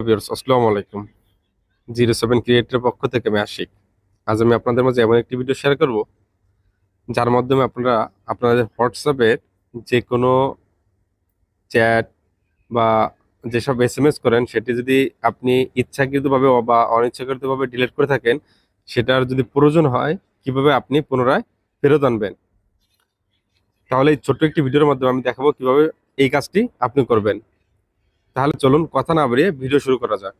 Viewers, আসসালামু আলাইকুম। 07 ক্রিয়েটরের পক্ষ থেকে আমি আশিক। আজ আমি আপনাদের মাঝে এমন একটি ভিডিও শেয়ার করব যার মাধ্যমে আপনারা আপনাদের হোয়াটসঅ্যাপের যে কোনো চ্যাট বা যেসব এসএমএস করেন সেটি যদি আপনি ইচ্ছাকৃতভাবে বা অনিচ্ছাকৃতভাবে ডিলিট করে থাকেন, সেটার যদি প্রয়োজন হয় কিভাবে আপনি পুনরায় ফেরত আনবেন। তাহলে এই ছোট্ট একটি ভিডিওর মাধ্যমে আমি দেখাবো কিভাবে এই কাজটি আপনি করবেন। তাহলে চলুন কথা না বাড়িয়ে ভিডিও শুরু করা যাক।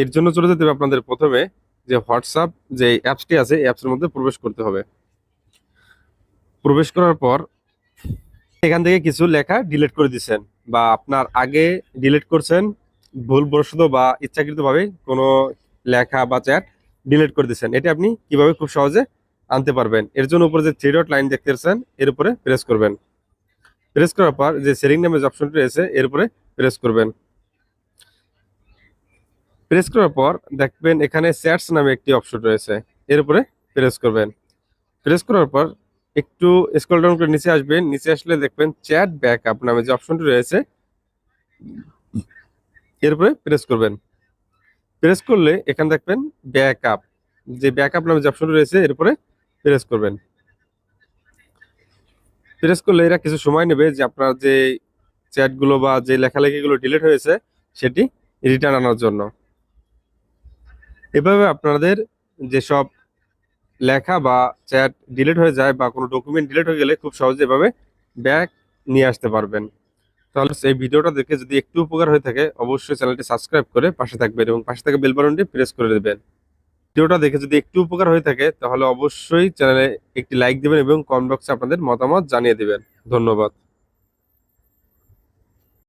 এর জন্য চলে যেতে হবে আপনাদের প্রথমে যে হোয়াটসঅ্যাপ যে অ্যাপসটি আছে এই অ্যাপসের মধ্যে প্রবেশ করতে হবে। প্রবেশ করার পর এখান থেকে কিছু লেখা ডিলিট করে দিচ্ছেন বা আপনার আগে ডিলিট করছেন ভুলবশত বা ইচ্ছাকৃতভাবে কোনো লেখা বা চ্যাট ডিলিট করে দিচ্ছেন। এটা আপনি কিভাবে খুব সহজে আনতে পারবেন। এর জন্য উপরে যে থ্রি ডট লাইন দেখতে পাচ্ছেন এর উপরে প্রেস করবেন। প্রেস করার পর যে সেটিং নামে যে অপশনটি রয়েছে এর উপরে প্রেস করবেন। প্রেস করার পর দেখবেন এখানে চ্যাটস নামে একটি অপশন রয়েছে, এর উপরে প্রেস করবেন। প্রেস করার পর একটু স্ক্রল ডাউন করে নিচে আসবেন। নিচে আসলে দেখবেন চ্যাট ব্যাকআপ নামে যে অপশনটি রয়েছে এর উপরে প্রেস করবেন। প্রেস করলে এখানে দেখবেন ব্যাকআপ, যে ব্যাকআপ নামে যে অপশনটি রয়েছে এর উপরে প্রেস করবেন। প্রেস করলে এরা কিছু সময় নেবে যে আপনার যে চ্যাটগুলো বা যে লেখালেখিগুলো ডিলিট হয়েছে সেটি রিটার্ন আনার জন্য। এভাবে আপনাদের যেসব লেখা বা চ্যাট ডিলিট হয়ে যায় বা কোনো ডকুমেন্ট ডিলিট হয়ে গেলে খুব সহজে এভাবে ব্যাক নিয়ে আসতে পারবেন। তাহলে এই ভিডিওটা দেখে যদি একটু উপকার হয়ে থাকে অবশ্যই চ্যানেলটি সাবস্ক্রাইব করে পাশে থাকবেন এবং পাশে থাকা বেল বাটনটি প্রেস করে দেবেন। ভিডিওটা দেখে যদি একটু উপকার হয়ে থাকে তাহলে অবশ্যই চ্যানেলে একটি লাইক দিবেন এবং কমেন্ট বক্সে আপনাদের মতামত জানিয়ে দিবেন। ধন্যবাদ।